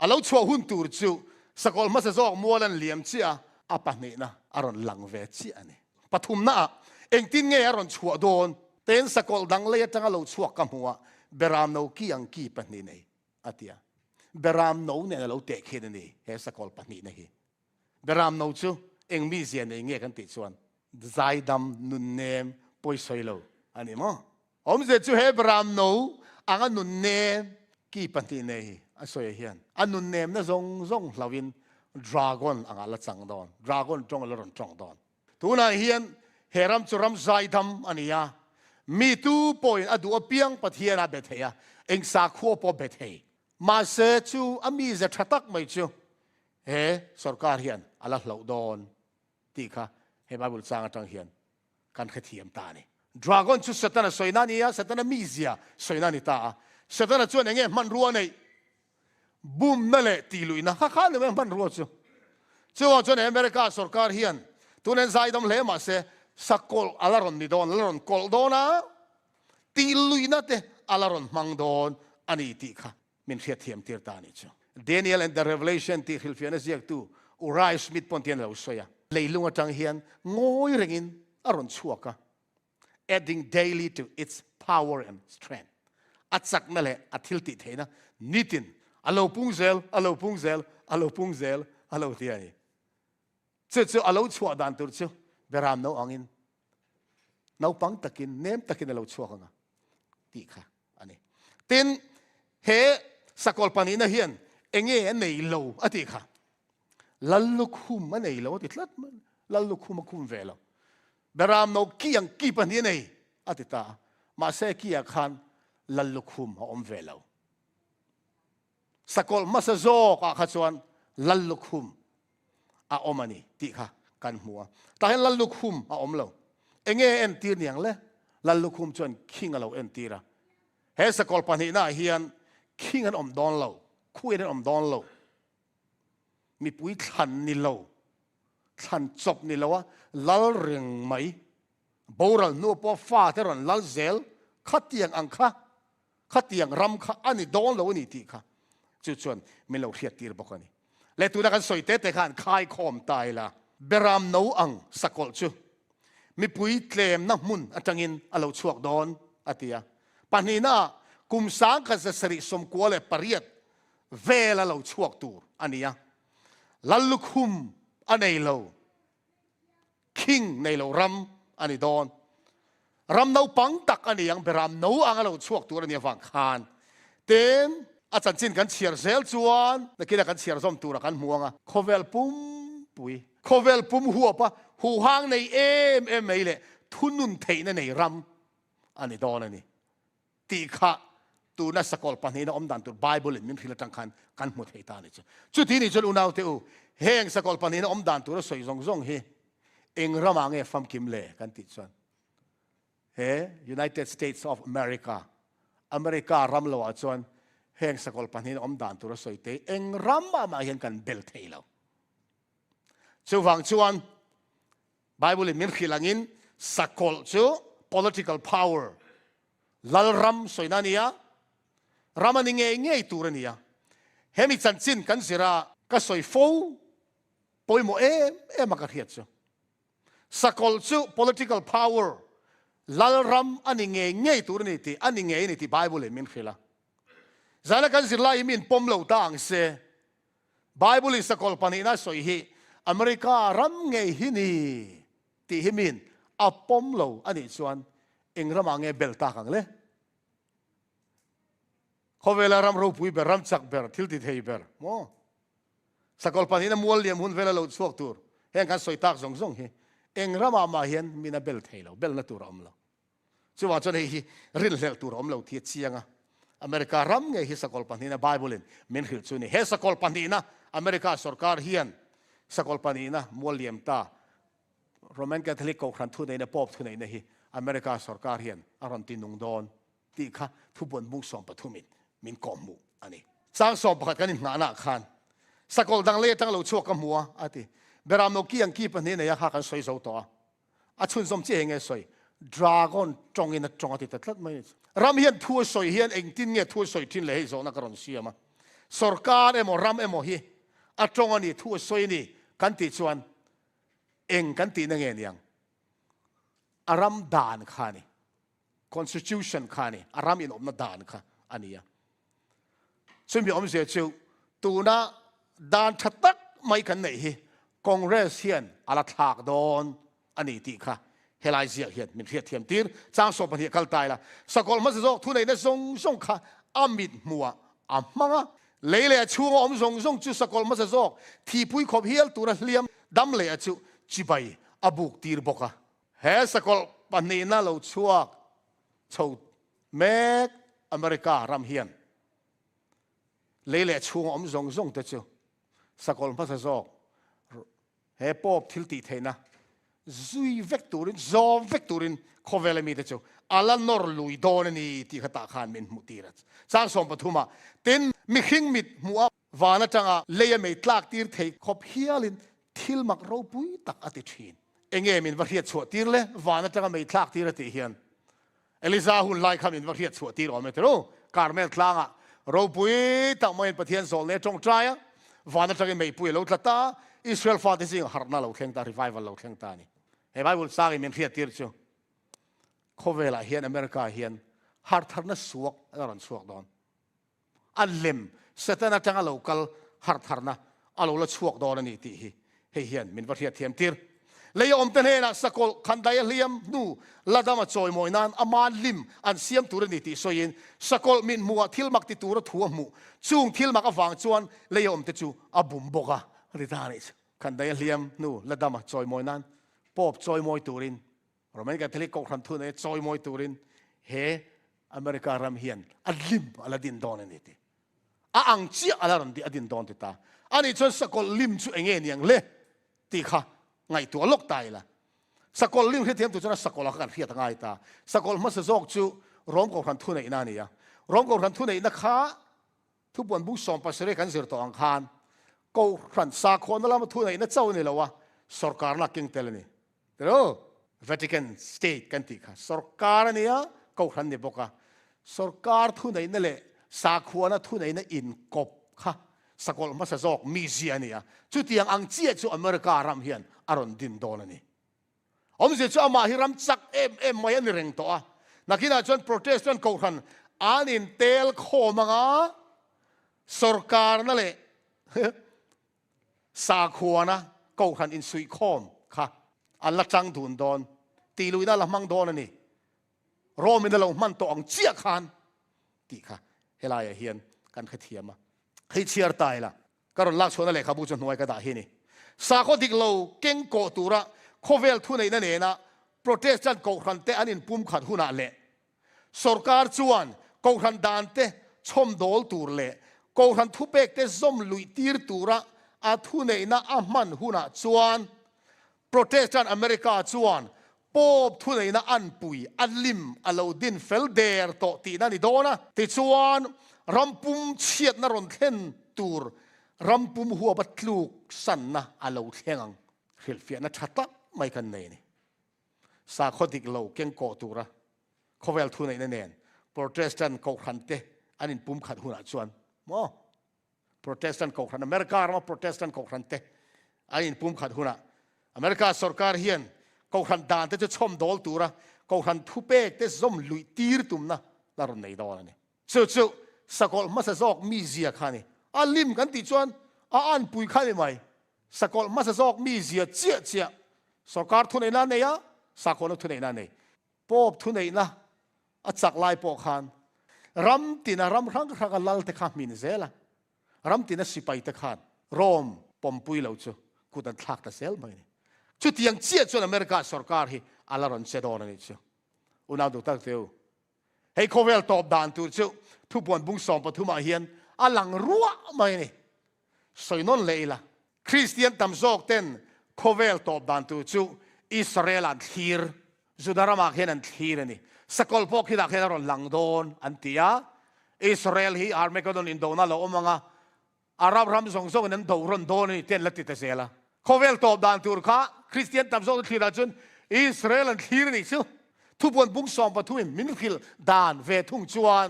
alo chho hun tur chu sakol ma se zo molan liam chia apa nei na aron lang ve chi ani pathum na eng tin nge aron chua don ten sakol dang le tanga lo chuak kam huwa beram no ki ang ki pani nei atia beram no ne lo te khen ni he sakol pani nei beram no chu eng mi zian nei nge kan ti chuan zaidam nun nem poi soilo ani mo om ze chu he beram no anga nun nem ki pani nei asoy hian anun nem na zong lawin dragon anga la chang don dragon tong la ron tong don tuna hian heram churam zaidam ania mi tu point adu apiang pathiana betheya engsa kho po bethe ma se chu ami ze thatak mai chu he sarkar hian ala hlodon ti kha he bible chang atang hian kan khathiam ta ni dragon chu satana soina nia satana mizia soina ni ta satana chu nge man ruwa nei bum na le ti luina kha kha le man ruwa chu chu America sarkar hian tunen zaidam le ma se sakol alaron ni don alaron kol dona ti luina te alaron mang don ani ti kha min khia thiam tir ta ni chu Daniel and the Revelation ti khilfiana ziak tu Uriah Smith pontian lo soya leilung atang hian ngoi rengin aron chuaka adding daily to its power and strength atsak na le athil ti theina nitin alo pungzel alo tiani chu alo chua dan tur chu beram no angin no pang takin nem takin lo chuak nga ti kha ani tin he sakol pani na hian enge nei lo ati kha lallukhum nei lo ti tlat lallukhum khum velo beram no kiang ki pani nei ati ta ma se kia khan lallukhum om velo sakol masazo ka khachuan lallukhum a omani ti kha kan hua ta hen lallukhum a omlo enge en tir niang le lallukhum chuan king alo en tira he sakol pani na hian king an om don lo khuin an om don lo mi pui than ni lo than chop ni lo lal ring mai boral no po fa te ron lal zel khatiang ang kha khatiang ram kha ani don lo ni ti kha chu chuan mi lo hiat tir bokani le tu da kan soite te khan khai khom tai la beram no ang sakol chu mi pui tlem na mun atangin alo chuak don atia panina kum sang kha sari som kwale pariat vela lo chuak tur ania lallukhum anei lo king nei lo ram ani don ram no pang tak ani yang beram no ang alo chuak tur ani wang khan ten achan chin kan chiar zel chuan nakila kan chiar zom tura kan muanga khovel pum pui khovel pum huwa pa hu hang nei em mai le thunun theina nei ram ani don ani ti kha tu na sakol pani na om dan tu bible min thila tang khan kan mu thei ta ni chu ti ni chul unaw te u heng sakol pani na om dan tu soi zong hi eng rama nge fam kim le kan ti chuan he United States of America ram lo a chuan heng sakol pani na om dan tu soi te eng ram ma hian kan bel thei lo chu wang chuan Bible in min khilangin sakol chu political power lalram soinania ramani nge turania hemi chanchin kan sira ka soifo poimo maka hiat chu sakol chu political power lalram ani nge turani ti ani nge ni ti Bible min khila zala kan sirla imin pomlo tang se Bible is sakol panina soi hi America ram nge hini ti himin apom lo ani chuan engram ange belta kang le khovela ram ro pui ber ram chak ber thil ti thei ber mo sakol panina mual liam hun vela lo chuak tur heng kan soi tak zong zong hi engram ma hian mina bel thei lo bel na tur om lo chuwa chon hi ril hel tur om lo thi chianga America ram nge hi sakol panina Bible in min khil chu ni he sakol panina America sarkar hian sakol panina mual liam ta Roman Catholic ko khan thu nei na pop thu nei na hi America sarkar hian aron tin nung don ti kha thu bon mung som pathumin min kom mu ani sang som pakhat kanin na na khan sakol dang le tang lo chuak ka muwa ati beram no ki ang ki pa ne na ya kha kan soi zo to a chun som che nge soi dragon chong in a chong ati tatlat mai ram hian thu soi hian eng tin nge thu soi tin le hi zo na karon siama sarkar emo ram emo hi a chong ani thu soi ni kan ti chuan eng kan ti na nge niang aram dan khani constitution khani aram in omna dan kha ania chumi om se chu tuna dan thatak mai kan nei hi congress hian ala thak don ani ti kha helai zia hian min hiat thiam tir chang so pa hi kal tai la sakol ma zo thu nei na song song kha amit muwa amanga leile chu om song song chu sakol ma zo thi pui khop hial tura hliam dam le chu chibai abuk tir boka he sakol panina lo chuak chho mek America ram hian leile chu om zong zong te chu sakol ma zo he pop thil ti theina zui vectorin zo vectorin khovelemi te chu ala nor lui don ni ti khata khan min mutirat sang som pathuma tin mi khing mit muwa wana tanga leya me tlak tir thei khop hialin thil mak ro pui tak ati thin enge min va hiat chu tir le wana tanga me tlak tir ati hian Eliza hun lai kham in va hiat chu tir ometro Carmel tlanga ro pui tak mai pathian zol ne tong traya wana tanga me pui lo tlata Israel fa te sing harna lo thleng ta revival lo thleng ta ni he Bible sagi min hiat tir chu khovela hian America hian har tharna suak aran suak don alem setana tanga local har tharna alo la suak don ani ti hi he hian min va hiat thiam tir leya om ten hena sakol khandai liam nu ladama choi moinan ama lim an siam tur ni ti soin sakol min muwa thilmak ti tur thuam mu chung thilmak awang chuan leya om te chu abum boka ritani khandai liam nu ladama choi moinan pop choi moi turin Roman Catholic ko khan thu ne choi moi turin he America ram hian alim aladin don ani ti a ang chi alaram di adin don ti ta ani chon sakol lim chu enge niang le ti kha ngai tu lok tai la sakol lim he thiam tu chana sakol kan hiat ngai ta sakol ma sa jok chu rom ko khan thu nei na ni ya rom ko khan thu nei na kha thu bon bu som pa sere kan zir to ang khan ko khan sa khon la ma thu nei na chau ni lawa sarkar na king tel ni pero Vatican state kan ti kha sarkar ni ya ko khan ni boka sarkar thu nei na le sa khona thu nei na in kop kha sakol ma sa jok mi zia ni ya chu tiang ang chia chu America ram hian aron din don ani om je chu ama hi ram chak em mai ani reng to a nakina chon protestant ko khan anin tel khomanga sarkar na le sa khona ko khan in sui khom kha alla chang dun don ti lui na lamang don ani rom in lo man to ang chia khan ti kha helaya hian kan khathiama hei chiar tai la karon lak chona le khabu chu noi ka da hi ni sa kho dik lo keng ko tura khovel thu nei na ne na protestant ko khan te anin pum khat huna le sarkar chuan ko khan dan te chom dol tur le ko khan thu pek te zom lui tir tura a thu nei na a man huna chuan protestant America chuan pop thu nei na an pui an lim alo din fel der to ti na ni dona ti chuan rampum chiat na ron thlen tur rampum huwa batluk san na alo thengang hilfia na thata ไม่กันไหนนี่สาคดิกโลเก่งโกตูระเขาเวลทุนในนั่นโปรเตสแตนต์เกาขันเตอันนี้ปุ่มขัดหัวชวนโอ้โปรเตสแตนต์เกาขันอเมริกามาโปรเตสแตนต์เกาขันเตอันนี้ปุ่มขัดหัวอเมริกาสุรการเฮียนเกาขันด่านเตจะชมดอลตูระเกาขันทุเปกเตจะมลุยตีร์ตุมนะลารุนในดอลนี่จู่ๆสกอลมาสะจอกมีเสียขานี่อันลิมกันติจวนอันปุยขานี่ไหมสกอลมาสะจอกมีเสียเจี๊ยสุรการทุนในนั้นเนี่ยสากลทุนในนั้นเนี่ยปอบทุนในนะอัจฉริยะปอกขันรำตินะรำรังรังลลเตข้ามินเซล่ะรำตินะสิไปเตข้านโรมปมปุยเหล่าจูกูดันทักตะเซลไปนี่จุดยังเจี๊ยจวนอเมริกาสุรการฮีอัลลอฮ์รันเซดอนนี่จูอุณาดูตักเตียวให้เขาเวลตอบด่านตัวจูทุบวนบุ้งสองปฐุมอาเฮียนอัลลังรัวไม่นี่สวยนนเลยล่ะคริสเตียนตำโซกเต้นเขาเวลตอบด่านตัวจูอิสราเอลอันทีร์จุดารามาเห็นอันทีร์นี่สกอลพวกที่ดักเห็นรอนหลังโดนอันที่อิสราเอลฮีอาร์เมกโดนอินโดน่าเราอมังอารับรำส่งนั้นโดนรอนโดนนี่เต้นละติดเสียละเขาเวลตอบด่านตัวข้าคริสเตียนตำโซกทีร์จุนอิสราเอลอันทีร์นี่ชูทุบวนบุ้งสองปฐุมมินคิลด่านเวทุ่งจวน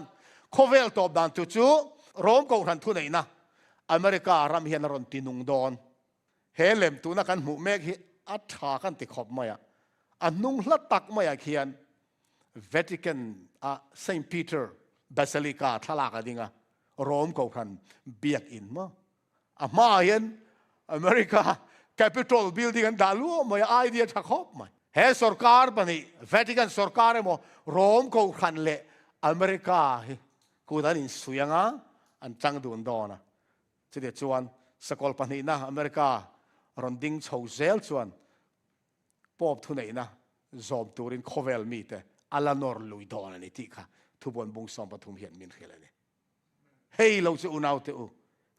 เขาเวลตอบด่านตัวจูโรมก็รันทุนไหนนะอเมริการำเห็นรอนตินุงโดนเฮเลมตัวนักการหมู่เมฆอัฐากันติขอบมาอันนุ่งลัดตักมาเขียน Vatican Saint Peter Basilica ทลากดิ่งโรมก็คันเบียกอินมาเห็นอเมริกา Capitol Building กันดาลัวมาไอเดียทักขอบมาเฮสุรการปนี่ Vatican สุรการโมโรมก็คันเละอเมริกากูดันอินสุยังอันจังดูนดอนะจะเดี๋ยวชวนสกอลปนี่นะอเมริการอนดิ้งโชว์เซลชวนปอบทุนไหนนะจอบตัวรินโคเวลมีแต่อัลลานอร์ลุยดอนนี่ที่ค่ะทุบวนบุงสองปฐุมเหียนมินเขลนี่เฮ้ยเราจะอุณาวเตอุ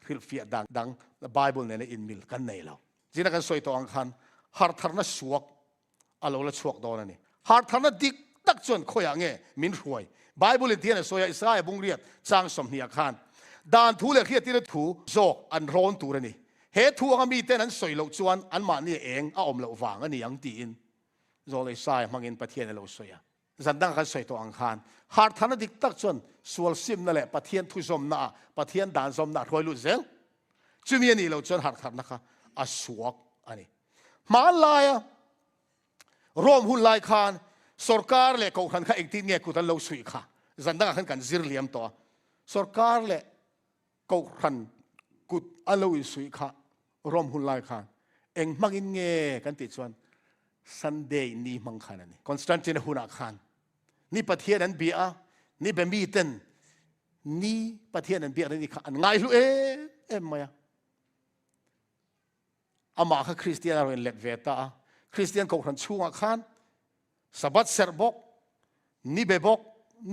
ฮิลฟีดังไบเบิลเนี่ยอินมิลกันในเราจีนักกันสวยตัวอังคันฮาร์ทาร์นัสวกอัลลอฮ์ละสวกดอนนี่ฮาร์ทาร์นัดดิกตักจวนข่อยางเงี้ยมินรวยไบเบิลที่เนี่ยสวยอิสราเอลบุงเรียดจางสมเนียคันด่านทูเล็กเฮียที่เราถูโจกอันร้อนตัวนี่เฮทัวก็มีแต่นั้นสวยเหล่าจวนอันมานี่เองอมเหล่าวางอันนี้ยังตีอินโจเลยสายมังอินประเทศเหล่าสวยจันดังกันสวยตัวอังคารหากท่านดิกตักจวนสวลซิมนั่นแหละประเทศทุสมนาประเทศด่านสมนารวยลุเซลจุมีนี่เหล่าจวนหากท่านนะคะอสวกอันนี้มาลายรวมหุ่นลายคานสุรการเล่เขาขันข้าเองที่เนี่ยกูตันเหล่าสวยค่ะจันดังกันกันซิรเลียมตัวสุรการเล่เขาขันกูอันเหล่าสวยค่ะรวมหุ่นลายคานเองมังอินเง่กันติดส่วนซันเดย์นี่มังคานี่คอนสแตนตินหุ่นอาคารนี่ประเทศนั้นเบียนี่เป็นมีเต้นนี่ประเทศนั้นเบียนี่ค่ะอันง่ายรู้เอ็มมาอามาค่ะคริสเตียนเราเป็นเล็กเวต้าคริสเตียนเขาขันช่วงอาคารสบัดเซอร์บกนี่เบบก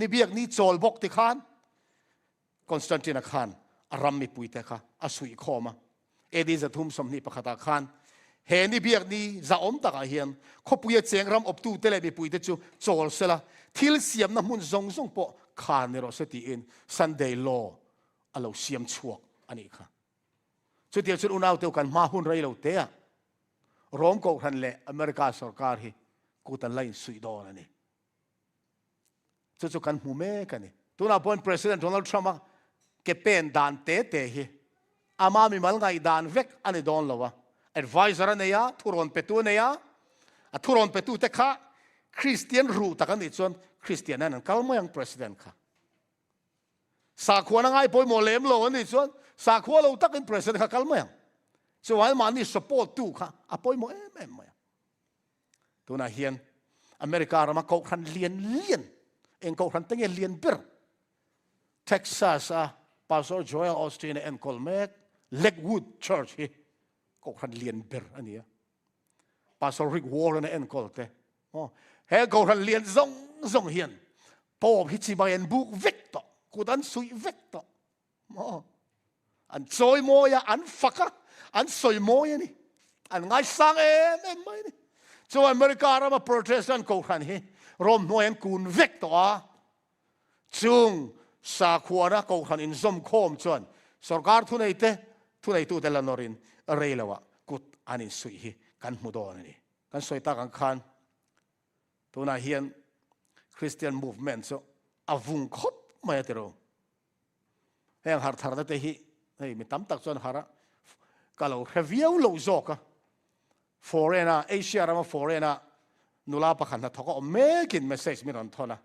นี่เบียกนี่โจลบกติคานคอนสแตนตินอาคารอารัมมีปุยเตค่ะอาสุยคอมาเอดีจะทุ่มสมนิประคตาคานเฮนี่เบียกนี่จะอมตากเฮียนเขาปุยเจียงรำอบตู้เตเลมีปุยเตจูโจลเสละทิลเสียมน้ำมุนซงปอคานในรถสติอินซันเดย์โลอเราเสียมชวกอันนี้ค่ะสุดที่สุดอุณาวเตียวกันมาหุ่นไรเราเตะร้องกูทันเละอเมริกาสุรการฮีกูตันไล่สุยดอนนี่สุดกันหูเมกันนี่ตัวน่าเป็นประธานโดนัลด์ทรัมป์เก็บเป็นด่านเตะฮีอามามีมันไงด่านเวกอันนี้โดนแล้ววะ advisor เนี่ยทุรนเปตูเนี่ยทุรนเปตูเตะค่ะคริสเตียนรู้แต่กันนี่ส่วนคริสเตียนนั่นเขาไม่ยังประธานค่ะสาขวานังไงพอยโมเลมโลนี่ส่วนสาขวาเราตักเป็นประธานค่ะเขาไม่ยังส่วนมันนี่ support ตู้ค่ะอ่ะพอยโมไม่ตัวน่าเฮียนอเมริกาเรามาเขาคันเลียนเองเขาคันตั้งเลียนเบอร์เท็กซัสPastor Joel Austin and Colmek Lakewood Church ก็คันเลียนเบอร์อันนี้ Pastor Rick Warren and Colte เฮ้ก็คันเลียนซงเฮียนพอพิจิบัยนบุกเวกต่อกูดันสุยเวกต่ออันซอยโมยอันฟักอันซอยโมยนี่อันไงสังไม่นี่ส่วนอเมริกาเรามาโปรเตสแตนต์ก็คันเฮรวมหน่วยกูนเวกต่อจุงสาขวานะเขาขันอินซอมโคมชวนสุรการทุนไอเตะทุนไอตูเตลนอรินเรลวะกุดอันนี้สุยกันมุดอนนี่ กันสวยตากันคันตัวน่าเฮียน Christian movement so อาวุงคบไม่เท่าเฮงหาร์ทาร์นั่นเตะฮีเฮ้ยมีตั้มตักจนหาระก็เราเฮวิวโลโจกะ foreigner Asia เรามา foreigner นุลาประคันนะทอกก็ American message มีรันทอนะ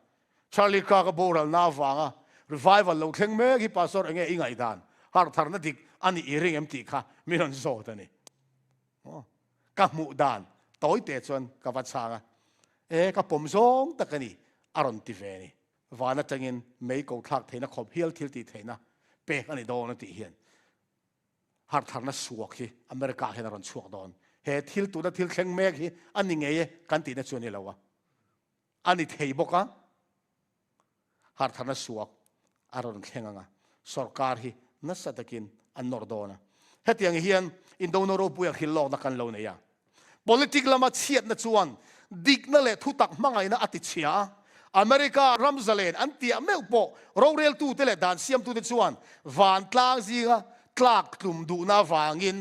Charlie Clark ก็บอกเราหน้าฟังอ่ะ revival เราเข่งเมฆที่ pastor เองอิงไงดานหาร์ทาร์นั่นดิอันนี้เรื่องเอ็มตีค่ะมีรันโจตัวนี้กับมุดานตัวอีเตจวนกับวัดช้างอ่ะกับผมส่งตะกันนี่อารมณ์ที่เวนี่วานัจังอินไม่กูทักเทนะขบเฮียลทิลตีเทนะเป๊กอันนี้โดนตีเฮียนหาร์ทาร์นั่นสวกฮีอเมริกาเห็นอารมณ์สวกโดนเฮทิลตัวนั้นทิลเข่งเมฆฮีอันนี้ไงกันตีนั่นส่วนนี้แล้ววะอันนี้เทียบกันหาร์ทาร์นั่นสวกอารมณ์เข่งอ่ะสรการฮีนั่นสัตกินอันนอร์โดนะเฮตียงเฮียนอินโดนีเซียปุยฮิลโลนักกันโลเนี่ย politic ละมาเชียดนั่นชวนดิกนั่นแหละทุตักมังไงนะอติเชียอเมริการัมซาเลนอันที่อเมริกาโรเรลตูเตเลดานเซียมตูเตชวนวันตลางซีกะตลากตุ่มดูน่าวางิน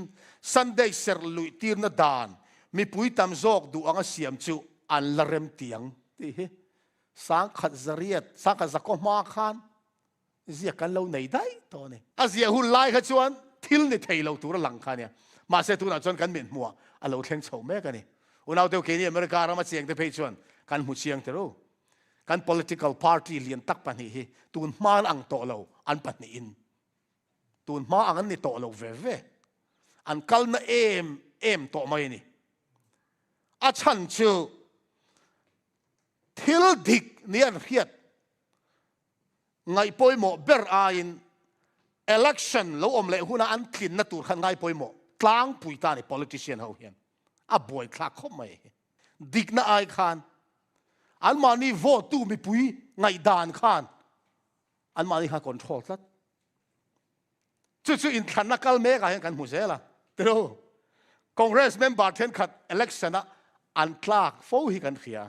ซันเดย์เซอร์ลุยตีร์นดานมีปุยตามโจกดูอังเซียมจูอันละเรมเตียงที่สังขัดจริยสังขัดสักมาขันเสียกันเราไหนได้ตัวนี้อาเซียหุ่นไล่ขจวนทิลนี่เทเราตัวหลังขันเนี่ยมาเสตุนจนกันเหม็นหัวอันเราเข่งโฉมแม่กันนี่อุณเอาเดียวกันนี่อเมริกาเรามาเสียงแต่เพจชวนกันหูเสียงแต่รู้กัน political party เลียนตักปันนี่ตูนมาอังโตเราอันปันนี่อินตูนมาอันนี่โตเราเว่อันกัลน่ะเอ็มโตไม่นี่อาชันชูทิลดิกเนี่ยเพียดไงปอยโมเบอร์อาอิน election แล้วอมเล่หุนอันขินนัตูขันไงปอยโมกลางปุยตานี่ politician เขาเห็นอาบวยคลากเข้ามาดิกน่ะไอคานอันมานี่โหวตตู้มีปุยไงดานคานอันมานี่หาคอนโทรลสักจู่ๆอินขันนักการเมืองกันหูเสียละเดี๋ยวคอนเกรสเมมเบอร์เทนขัด election นะอันคลากโฟหิกันเขีย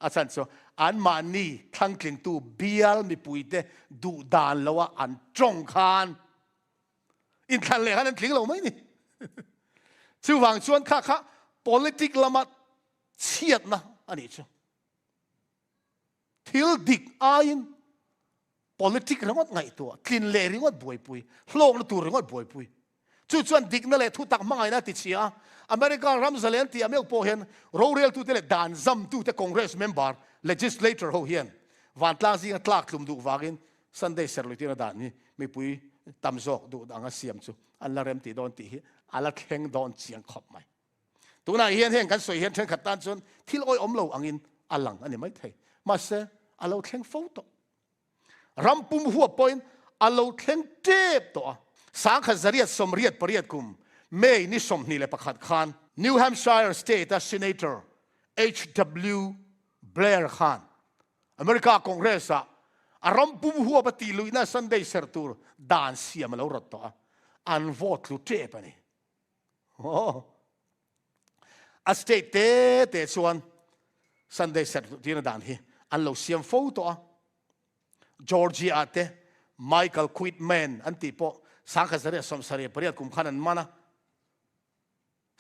อาจารย์soอันมานี่ทั้งกลิ่นตู้เบียลมีปุยเตดูดานแล้วว่าอันจงคานอินขันเลยอันนั้นกลิ่นเราไหมนี่ชื่อวางชวนข้าpolitic ละมาเชียดนะอันนี้ชัวทิลดิกอายิน politic เรื่องว่าไงตัวกินเล่เรื่องว่าบวยปุยโลกนั้นตัวเรื่องว่าบวยปุยจู่ๆดิกนั่นแหละทุตักมังไงนะติดเชียอเมริการัมซาเลนที่อเมริกาเห็นโรเรลตัวเตเลดานซัมตัวเตคอนเกรสเมมเบอร์ legislator เขาเห็นวันตลางสิ่งตลากลุ่มดูวากิน Sunday เสร็จเลยที่นั่นนี่ไม่ปุยตำโจกดูดังเสียมจู่อันละเรมตีโดนตีอันละเข่งโดนเจียงขอบไหมตัวนั้นเห็นกันสวยเห็นเช่นขัดตันจนที่ลอยอมโลอังอินอัลลังอันนี้ไม่ใช่มาเสอัลเราเข่งโฟโต้รำปุ่มหัวปอยน์อัลเราเข่งเจ็บตัวสังขจริยสมเรียดปริยกุมไม่นิสมนี่เลยประคัดขาน New Hampshire State Senator H.W. Blair ขานอเมริกาคองเกรสอะรำปุ่มหัวปฏิลุยน่าซันเดย์เซอร์ตูร์ดานเสียมาแล้วรถตัวอันโหวตลุเจ็บนี่โอ้อาสเตทเตชวนซันเดย์เซอร์ที่นั่นดานฮีอันเราเสียมโฟตัวจอร์เจียเตไมเคิลควิดแมนอันที่พอสังกัดเสียสมศักดิ์ปริยัติกุมขันนั้นมานะ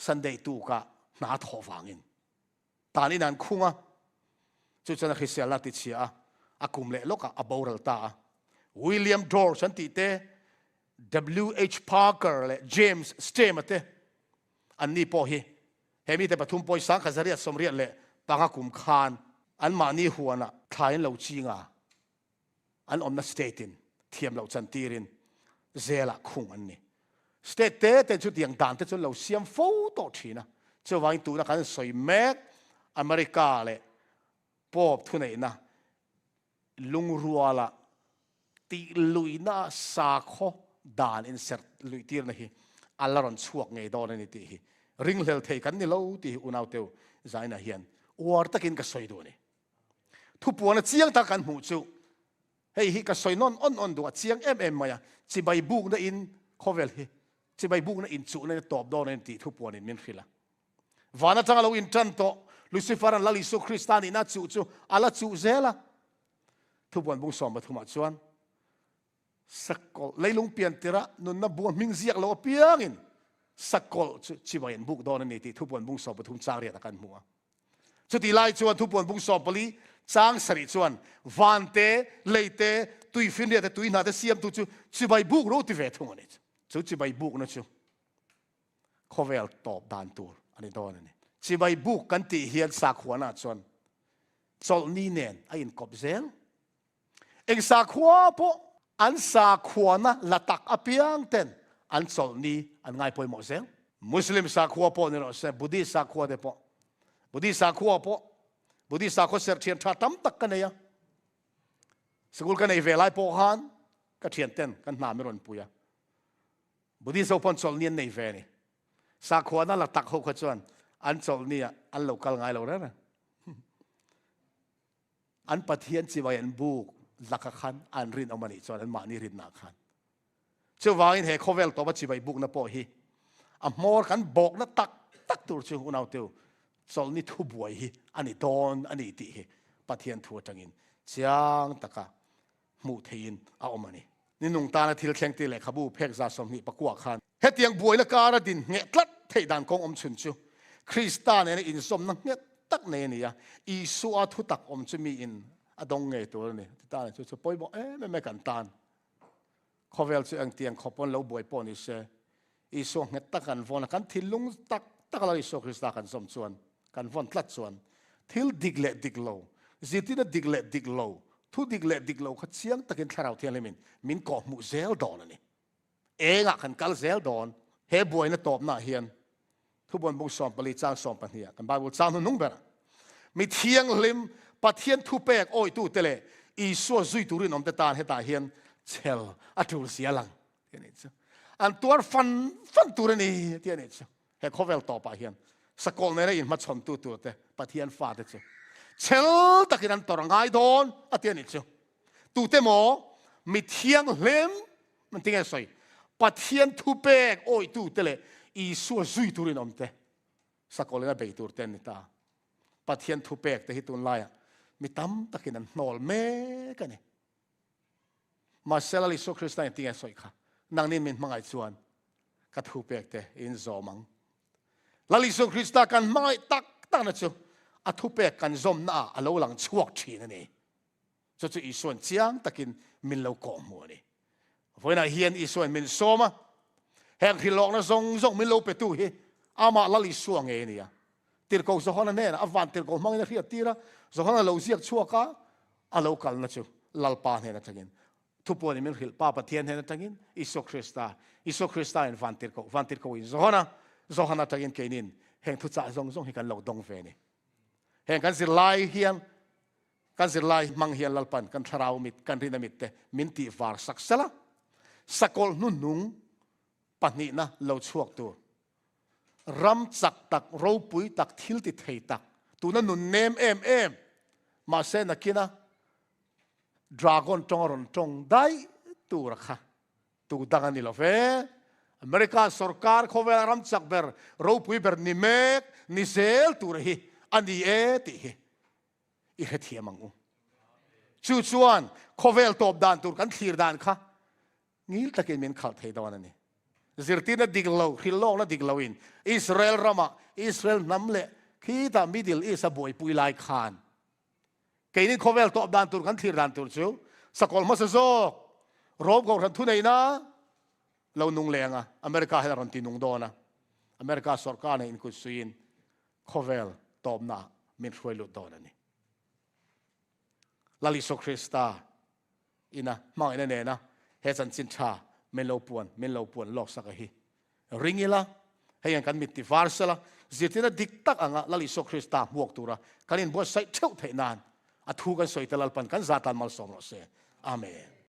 ซันเดย์ตูกะนาทอฟังอินตอนนี้นั่นคุ้งอ่ะจุดนั้นคือเสียละติเชียอากุมเล่ลูกอ่ะอับบอร์ลตาวิลเลียมดอร์สันติเต W.H. Parker และ James Stem เตอันนี้พอฮีเฮมิแต่ปฐุมปอยสังกัดเสียสมเรียนเล่ปังอากุมขานอันมานี่หัวน่ะทายเราจริงอ่ะอันอมนัสเตตินเทียมเราจันทีรินเซละคุงอันนี้สเตตเตแต่จุดอย่างด่านแต่จนเราเสียมฟูต่อทีนะจะวางตัวนักการสวยแม็กอเมริกาเลยปอบทุนไหนนะลุงรัวละตีลุยน่าสาขอด่านอินเสร์ลุยตีร์นี่อัลลอฮ์รันช่วงไงดอนนี่ตีริงเลลเทกันนี่เราตีอุณเอาเตียวใจน่ะเฮียนวอร์ตะกินก็สวยดูนี่ทุบปวนเจียงตะกันหูจูเฮ้ยก็สวยนอนดูเจียงมา呀จีใบบุกนั่นอินโคเวลจีใบบุกนั่นอินจูนั่นตอบดอนนี่ตีทุบปวนนี่มินฟิละวานาจังเราอินจันโตลุซิฟารันลาลิสุคริสตานีน่าจูอาลาจูเซล่ะทุบปวนบุกสอมมาทุมาชวนสักกอเลยลุงเปลี่ยนติระนุนนับบัวมิงเสียกเราเปียงิน สักกลชิบะยันบุกโดนนี่ที่ทุบวนบุงสอบปทุมจางเรียตะกันมัวจุดที่ไล่ชวนทุบวนบุงสอบปลีจางสริชวนวันเตเลเตตุยฟินเรียตตุยนาเตเสียมตุจูชิบะบุกรู้ที่เวทุงนี่จุดชิบะบุกนะจูข้อเวลตอบดานตัวอันนี้โดนนี่ชิบะบุกกันตีเฮียนสักหัวหน้าชวนสอลนี่เนนไอ้อินกอบเซลเองสักหัวพออันสักหัวนะละตักอภิยังเต็นอันสอลนี่อันง่ายพอยหมดเซลมุสลิมสักหัวพอนี่เราเซบุดีสักหัวเดพอบุดีสักหัวพอบุดีสักหัวเสียเทียนชาตั้มตักกันเนี่ยสกุลกันในเวลาพอหันก็เทียนเต็นกันหนาไม่รอนปุยบุดีสักพอนสอลนี่ในเวนี่สักหัวนั่นละตักหัวขจวนอันสอลนี่อันเรากลง่ายเราแล้วนะอันปะเทียนจีวายันบุกลักขันอันรินเอามานี่จวนอันมานี่รินนักขันเจ้าวายินเฮคอเวลตัวบัจีวาบุกนับพอฮีอันมอร์กันบอกนัตักตัวเจ้าอุณเอาเตียวสอลนี่ทุบวยฮีอันนี้ตอนอันนี้ตีฮีปะเทียนทัวจังอินเจียงตะกะมูเทียนเอามานี่นี่นุ่งตาทิลแข็งตีเหล็กขบูเพกซาสมนี่ปะกัวขันเฮตียงบวยละการดินเงะตัดเทดันกองชุนชูคริสตานเนี่ยอินสมนักเงะตักเนนี่ยอีสัวทุตักจะมีอินอดงเงยตัวนี่ที่ตาเนี่ยจะปอยบอกไม่กันตานข้อเวลจะอังเตียงขอบปนเราบวยปนอีเสอีสัวเงตักกันฟอนกันทิลุงตักเราอีสัวคริสตากันสมส่วนกันฟอนทัดส่วนทิลดิกเละดิกโลจิตินะดิกเละดิกโลทุดิกเละดิกโลขัดเสียงตะกินคาราเทียนเลยมินก่อมุเซลดอนนี่กันกัลเซลดอนเฮบวยนะตอบหน้าเฮียนทุบนบุกสอมปริจางสอมปัญญากันบาบุจางนุ่งเบระมีเทียงลิมปะเทียนทุเปกโอ้ยตู้เตเลอีสัวซุยตุรินอมเตตานเฮตาเฮียนเชลอัตุลเสียหลังเทียนนี่อันตัวฟันตุรนี่เทียนนี่เฮคอเวลต่อไปเฮียนสกอลเนี่ยอินมาชนตัวเตปะเทียนฟาดเชลตะกินันตรังไงโดนเทียนนี่ตู้เตโมมีเทียงลิมมันทิ้งไงสอยปะเทียนทุเปกโอ้ยตู้เตเลอีสัวซุยตุรินอมเตสกอลเนี่ยเบยตูร์เตนนี่ตาปะเทียนทุเปกแต่ฮิตุนไลมีตั้มตะกินันนอลเมกันนี่มาเซลลิสุคริสต์นี่ติงไงสอยค่ะนางนี่มันมังไอชวนกัทุเปกแต่อินโซมังลลิสุคริสต์กันมังไอตักนะจูอัทุเปกกันซอมน่าอโลหลังชวกชีนั่นนี่จู่อีส่วนเจียงตะกินมินเลวกอมัวนี่เพราะน่ะเฮียนอีส่วนมินโซมาแห่งที่หลอกนะซงมินเลวเปตุฮีอามาลลิสุงเอนี่ติดกองสะฮอนนั่นอวันติดกองมังนี่เรียกตีระสะฮอนเราเสียกชัวก้าอาเราคัลนะจูลัลปาเนี่ยนะจังอินทุบวันนี้มันหิลป้าปะเทียนเนี่ยนะจังอินอิสุคริสต์อินวันติดกองอินสะฮอนนะจังอินเกนินแห่งทุจจซงให้กันเหล่าดงเฟนี่แห่งกันสิไลเฮียนกันสิไลมังเฮียนลัลปันกันทราวมิดกันรินามิดเตมินติฟาร์สักเซละสกอลนุ่งปันนี่นะเราช่วงตัวรำจักตักเราปุยตักทิลติดเหตักตัวนั้นนุ่นเนมเอ็มมาเซนักกินะดราก้อนจงได้ตัวรักค่ะตัวดังนี่ละเฟอเมริกาสุรการเขาเวลารำจักเบอร์เราปุยเบอร์นิเมกนิเซลตัวระฮีอันนี้ติฮีอีกเทียมังอูชวนเขาเวลตบดานตัวกันทีร์ดานค่ะงี้ตะเกียนมีนขัดเหตุวันนี้Zirtina diglaw, Hrilhlâwkna diglawin. Israel rama, Israel namle, kita Middle East a boy puilai khan. Kainin khovel top dan tur kan thir dan tur chu. Sakol ma sa zok. Rob go ran thunai na. Law nung lenga, America hela ran tinung dona. America sarkar na in kusuin khovel top na min khwailu dona ni. Lali so Krista ina mang ina ne na hesan chin cha men lo puan lok sakahi ringila hayan kan mitti varsala zitina diktak anga lali so Krista muak tura kanin bo sai theu thainan athu kan soitalal pan kan zatan mal somro se amen